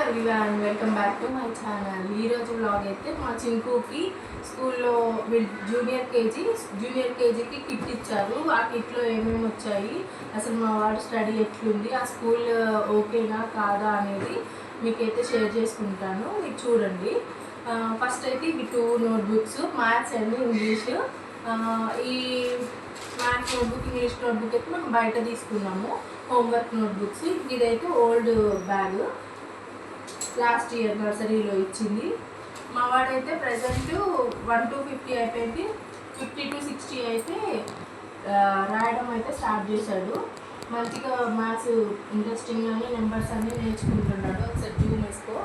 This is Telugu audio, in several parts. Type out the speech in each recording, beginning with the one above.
Everyone welcome back to my channel. ఈరోజు వ్లాగ్ అయితే మా చింకుకి స్కూల్లో జూనియర్ కేజీకి కిట్ ఇచ్చారు. ఆ కిట్లో ఏమేమి వచ్చాయి, అసలు మా వాడు స్టడీ ఎట్లుంది, ఆ స్కూల్ ఓకేనా కాదా అనేది మీకైతే షేర్ చేసుకుంటాను. మీరు చూడండి. ఫస్ట్ అయితే ఇవి 2 నోట్బుక్స్, మ్యాథ్స్ అండ్ ఇంగ్లీష్. ఈ మ్యాథ్స్ నోట్బుక్, ఇంగ్లీష్ నోట్బుక్ అయితే మనం బయట తీసుకున్నాము, హోంవర్క్ నోట్బుక్స్. ఇదైతే ఓల్డ్ బ్యాగ్, లాస్ట్ ఇయర్ నర్సరీలో ఇచ్చింది. మా వాడైతే ప్రజెంట్ 1 to 50 అయిపోయింది, 50 to 60 అయితే రాయడం అయితే స్టార్ట్ చేశాడు. మంచిగా మ్యాథ్స్ ఇంట్రెస్టింగ్గానే నెంబర్స్ అన్నీ నేర్చుకుంటున్నాడు. ఒకసారి జూమ్ వేసుకో,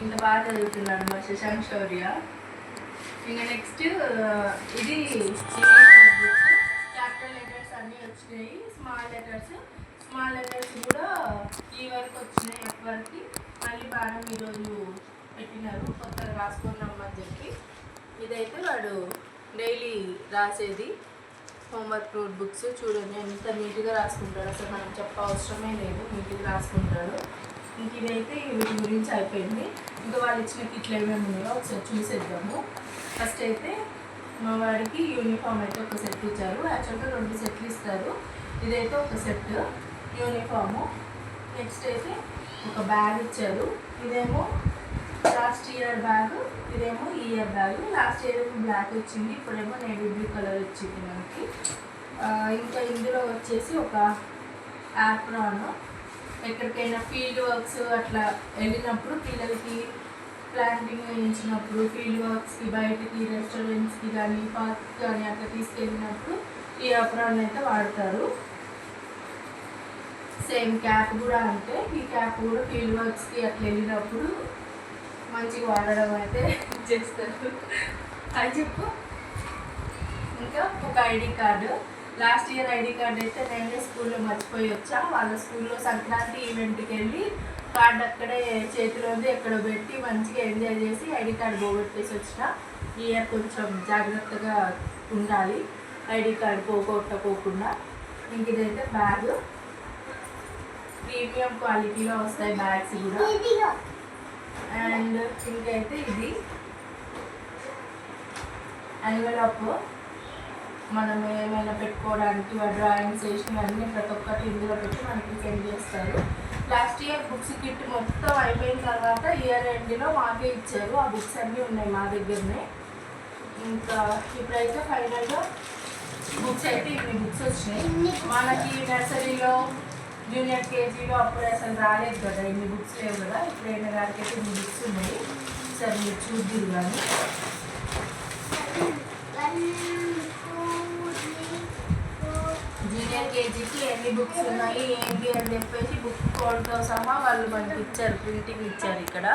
ఇంత బాగా చదువుతున్నాడు మా శశాంక్ శౌర్య. ఇంకా నెక్స్ట్ ఇది ఇంగ్లీష్ నోట్బుక్స్, క్యాపిటల్ లెటర్స్ అన్నీ వచ్చినాయి. స్మాల్ లెటర్స్ కూడా ఈ వరకు వచ్చినాయి, ఎఫ్ వరకు. మళ్ళీ బాగా ఈరోజు పెట్టినారు, కొత్తగా రాసుకున్నామని చెప్పి. ఇదైతే వాడు డైలీ రాసేది హోంవర్క్ నోట్బుక్స్. చూడండి ఎంత నీట్గా రాసుకుంటాడు, అసలు మనం చెప్ప అవసరమే లేదు, నీట్గా రాసుకుంటాడు. ఇంక ఇదైతే వీటి గురించి అయిపోయింది. ఇంకా వాళ్ళు ఇచ్చిన కిట్లు ఏమేమి ఉన్నాయో ఒకసారి చూసేద్దాము. ఫస్ట్ అయితే మా వాడికి యూనిఫామ్ అయితే ఒక సెట్ ఇచ్చారు. యాక్చువల్గా 2 సెట్లు ఇస్తారు, ఇదైతే ఒక సెట్ యూనిఫాము. నెక్స్ట్ అయితే ఒక బ్యాగ్ ఇచ్చారు. ఇదేమో లాస్ట్ ఇయర్ బ్యాగ్, ఇదేమో ఈ ఇయర్ బ్యాగ్. లాస్ట్ ఇయర్ ఏమో బ్లాక్ వచ్చింది, ఇప్పుడేమో నేవీ బ్లూ కలర్ వచ్చింది మనకి. ఇంకా ఇందులో వచ్చేసి ఒక యాప్రాన్, ఎక్కడికైనా ఫీల్డ్ వర్క్స్ అట్లా వెళ్ళినప్పుడు పిల్లలకి ప్లాంటింగ్ వేయించినప్పుడు, ఫీల్డ్ వర్క్స్కి బయటికి రెస్టారెంట్స్కి కానీ పార్క్ కానీ అట్లా తీసుకెళ్ళినప్పుడు ఈ అప్రాన్ అయితే వాడతారు. సేమ్ క్యాప్ కూడా, అంటే ఈ క్యాప్ కూడా ఫీల్డ్ వర్క్స్కి అట్లా వెళ్ళినప్పుడు మంచిగా వాడడం అయితే చేస్తారు. అది చెప్పు. ఇంకా ఒక ID card, last year ID card అయితే నేనే స్కూల్లో మర్చిపోయి వచ్చా. వాళ్ళ స్కూల్లో సంక్రాంతి ఈవెంట్కి వెళ్ళి కార్డు అక్కడే చేతిలో ఉంది ఎక్కడ పెట్టి మంచిగా ఎంజాయ్ చేసి ఐడి కార్డు పోగొట్టేసి వచ్చిన. ఈ ఇయర్ కొంచెం జాగ్రత్తగా ఉండాలి, ఐడి కార్డు పోగొట్టకోకుండా. ఇంక ఇదైతే బ్యాగ్, ప్రీమియం క్వాలిటీలో వస్తాయి బ్యాగ్స్ కూడా. అండ్ ఇంకైతే ఇది ఎన్వెలప్, మనం ఏమైనా పెట్టుకోవడానికి డ్రాయింగ్స్ వేసినవన్నీ ప్రతి ఒక్కటి ఇందులో పెట్టి మనకి సెండ్ చేస్తారు. లాస్ట్ ఇయర్ బుక్స్ కిట్ మొత్తం అయిపోయిన తర్వాత ఇయర్ ఎండ్లో మాకే ఇచ్చారు. ఆ బుక్స్ అన్నీ ఉన్నాయి మా దగ్గరనే. ఇంకా ఇప్పుడైతే ఫైనల్గా బుక్స్ అయితే ఇన్ని బుక్స్ వచ్చినాయి. మనకి నర్సరీలో జూనియర్ కేజీలో అప్పుడు అసలు రాలేదు కదా, ఇన్ని బుక్స్ లేవు కదా. ఇప్పుడు అయిన గారికి అయితే ఇన్ని బుక్స్ ఉన్నాయి. సరే మీరు చూద్దురు కానీ. జూనియర్ కేజీకి ఎన్ని బుక్స్ ఉన్నాయి ఏంటి అని చెప్పేసి బుక్ కోడ్తో సహా వాళ్ళు మనకి ఇచ్చారు, ప్రింటింగ్ ఇచ్చారు. ఇక్కడ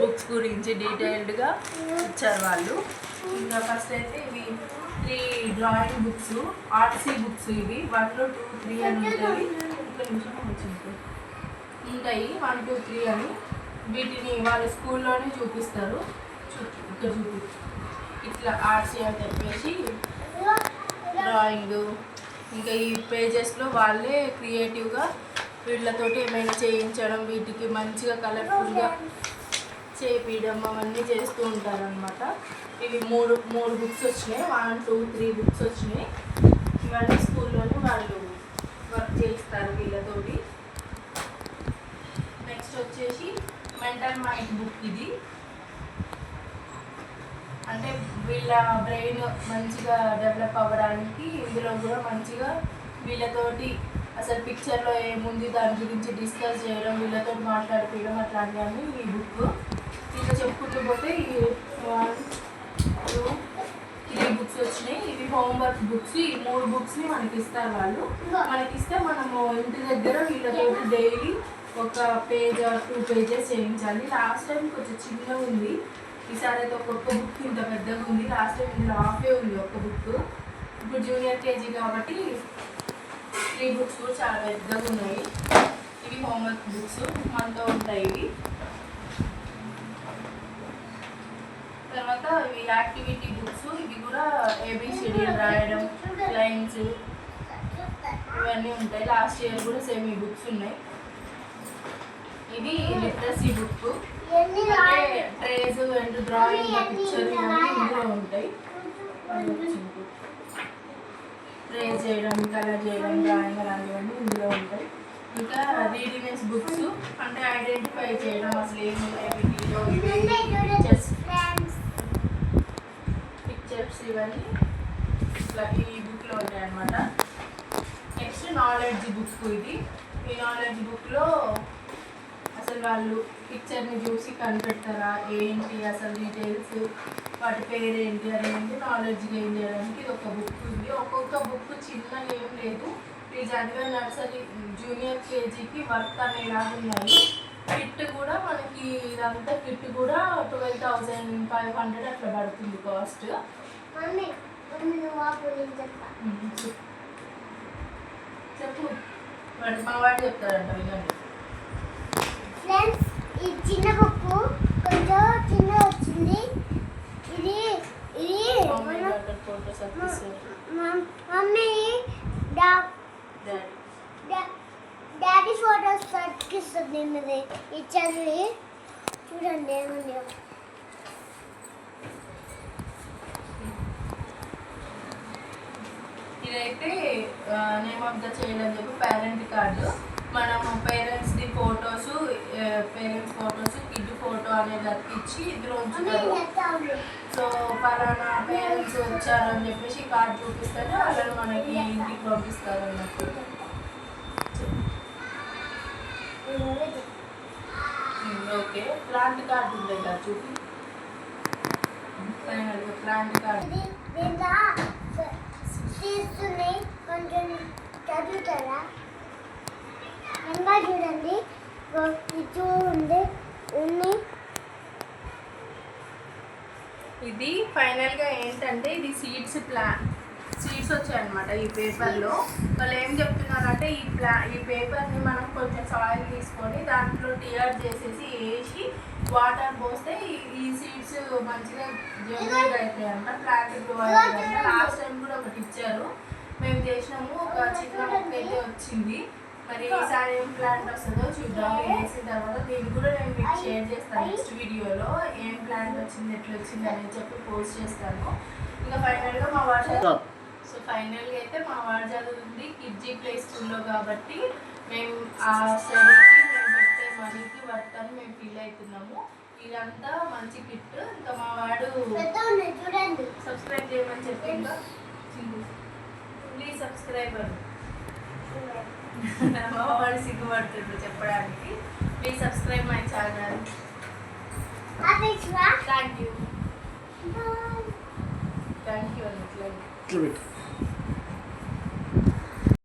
బుక్స్ గురించి డీటెయిల్డ్గా ఇచ్చారు వాళ్ళు. ఇంకా ఫస్ట్ అయితే ఇవి 3 డ్రాయింగ్ బుక్స్, ఆర్ట్సీ బుక్స్. ఇవి 1, 2, 3 అని ఉంటాయి. ఉంటాయి 1, 2, 3 అని. వీటిని వాళ్ళ స్కూల్లోనే చూపిస్తారు. ఇక్కడ చూపి ఇట్లా ఆర్ట్సీ అని చెప్పేసి డ్రాయింగ్. ఇంకా ఈ పేజెస్లో వాళ్ళే క్రియేటివ్గా వీళ్ళతోటి ఏమైనా చేయించడం, వీటికి మంచిగా కలర్ఫుల్గా చేయించడం అవన్నీ చేస్తూ ఉంటారనమాట. ఇవి మూడు బుక్స్ వచ్చినాయి, 1, 2, 3 బుక్స్ వచ్చినాయి. ఇవన్నీ స్కూల్లోనే వాళ్ళు వర్క్ చేయిస్తారు వీళ్ళతోటి. నెక్స్ట్ వచ్చేసి మెంటల్ మైండ్ బుక్. ఇది అంటే వీళ్ళ బ్రెయిన్ మంచిగా డెవలప్ అవ్వడానికి ఇందులో కూడా మంచిగా వీళ్ళతోటి అసలు పిక్చర్లో ఏముంది దాని గురించి డిస్కస్ చేయడం, వీళ్ళతో మాట్లాడిపోయడం అట్లాంటివన్నీ ఈ బుక్. ఇంకా చెప్పుకుంటూ పోతే ఈ 1, 2, 3 బుక్స్ వచ్చినాయి. ఇవి హోంవర్క్ బుక్స్. ఈ 3 బుక్స్ని మనకి ఇస్తారు వాళ్ళు. మనకిస్తే మనము ఇంటి దగ్గర వీళ్ళతో డైలీ ఒక పేజ్ ఆర్ 2 పేజెస్ చేయించాలి. లాస్ట్ టైం కొంచెం చిన్నగా ఉంది, ఈసారి అయితే ఒక్కొక్క బుక్ ఇంత పెద్దగా ఉంది. లాస్ట్ టైం ఇందులో హాఫే ఉంది ఒక్క బుక్. ఇప్పుడు జూనియర్ కేజీ కాబట్టి 3 బుక్స్ కూడా చాలా పెద్దగా ఉన్నాయి. ఇవి హోంవర్క్ బుక్స్ మనతో ఉంటాయి. ఇవి తర్వాత ఇవి యాక్టివిటీ బుక్స్. ఇవి కూడా ఏబిసిడి రాయడం, లైన్స్ ఇవన్నీ ఉంటాయి. లాస్ట్ ఇయర్ కూడా సేమ్ ఈ బుక్స్ ఉన్నాయి. ఇది లిటరసీ బుక్, అంటే ట్రేస్ అండ్ డ్రాయింగ్ పిక్చర్ ఇవన్నీ ఇందులో ఉంటాయి. ట్రేస్ చేయడం, కలర్ చేయడం, డ్రాయింగ్ అలాంటివన్నీ ఇందులో ఉంటాయి. ఇంకా రీడింగ్స్ బుక్స్, అంటే ఐడెంటిఫై చేయడం అసలు ఏమి పిక్చర్స్ ఇవన్నీ ఇట్లా ఈ బుక్లో ఉంటాయి అన్నమాట. Next knowledge book. ఇది ఈ నాలెడ్జ్ బుక్లో అసలు వాళ్ళు పిక్చర్ని చూసి కనిపెడతారా ఏంటి అసలు డీటెయిల్స్, వాటి పేరేంటి అనేది నాలెడ్జ్ గెయిన్ చేయడానికి ఇది ఒక బుక్ ఉంది. ఒక్కొక్క బుక్ చిన్నగా ఏం లేదు, ఈ చదివే నర్సరీ జూనియర్ కేజీకి వర్క్ అనేలాగా ఉన్నాయి. కిట్ కూడా మనకి ఇదంతా కిట్ కూడా 12,500 అట్లా పడుతుంది కాస్ట్. చెప్పు వాడు మా వాడు చెప్తాడంట, వినండి. ఫ్రెండ్స్, ఈ చిన్న బుక్ కొంచెం చిన్న వచ్చింది. ఇది మమ్మీ డాడీ ఫోటోస్ అతికిస్తుంది. ఇది చదివి చూడండి ఏముంది. ఇదైతే నేమ్ ఆఫ్ ద చైల్డ్ అని చెప్పి పేరెంట్ కార్డు. మనము పేరెంట్స్ది ఫొటోస్, కిడ్ ఫోటో అనేది అతికిచ్చి ఇందులో ఉంచుతారు. సో పలానా పేరెంట్స్ వచ్చారు అని చెప్పేసి కార్డు చూపిస్తేనే వాళ్ళని మనకి ఇంటికి పంపిస్తారు అన్నట్టు. ఓకే, ప్లాంట్ కార్డు ఉంది కదా చూపి. ఫైనల్గా ప్లాంట్ కార్డు కొంచెం చదువుతారా? ఇంకా చూడండి, చూడండి ఇది ఫైనల్గా ఏంటంటే ఇది సీడ్స్ వచ్చాయన్నమాట ఈ పేపర్లో. వాళ్ళు ఏం చెప్తున్నారంటే ఈ పేపర్ని మనం కొంచెం సాయిల్ తీసుకొని దాంట్లో టియర్ చేసేసి వేసి వాటర్ పోస్తే ఈ సీడ్స్ మంచిగా జనరేట్ అవుతాయి అంట, ప్లాంట్ గ్రో అవుతుంది. లాస్ట్ టైం కూడా ఒకటి ఇచ్చారు, మేము చేసినాము. ఒక చిన్న మొక్క అయితే వచ్చింది. మరి ఈసారి ఏం ప్లాంట్ వస్తుందో చూద్దాం. వేసిన తర్వాత దీన్ని కూడా నేను మీకు షేర్ చేస్తాను నెక్స్ట్ వీడియోలో. ఏం ప్లాంట్ వచ్చింది, ఎట్లా వచ్చింది అనేది చెప్పి పోస్ట్ చేస్తాను. ఇంకా ఫైనల్గా మా వాడు ఫైనల్గా అయితే మా వాడు చదువుతుంది కిడ్జీ ప్లే స్కూల్లో కాబట్టి మేము ఆ స్టడీకి మేము పెట్టే మనీకి వర్త్ అని మేము ఫీల్ అవుతున్నాము. ఇదంతా మంచి కిట్. ఇంకా మా వాడు సబ్స్క్రైబ్ చేయమని చెప్పి ఇంకా ప్లీజ్ సబ్స్క్రైబర్ మా వాడు సిగ్గుపడుతుంది చెప్పడానికి. Please subscribe my channel. Thank you అన్నట్లు.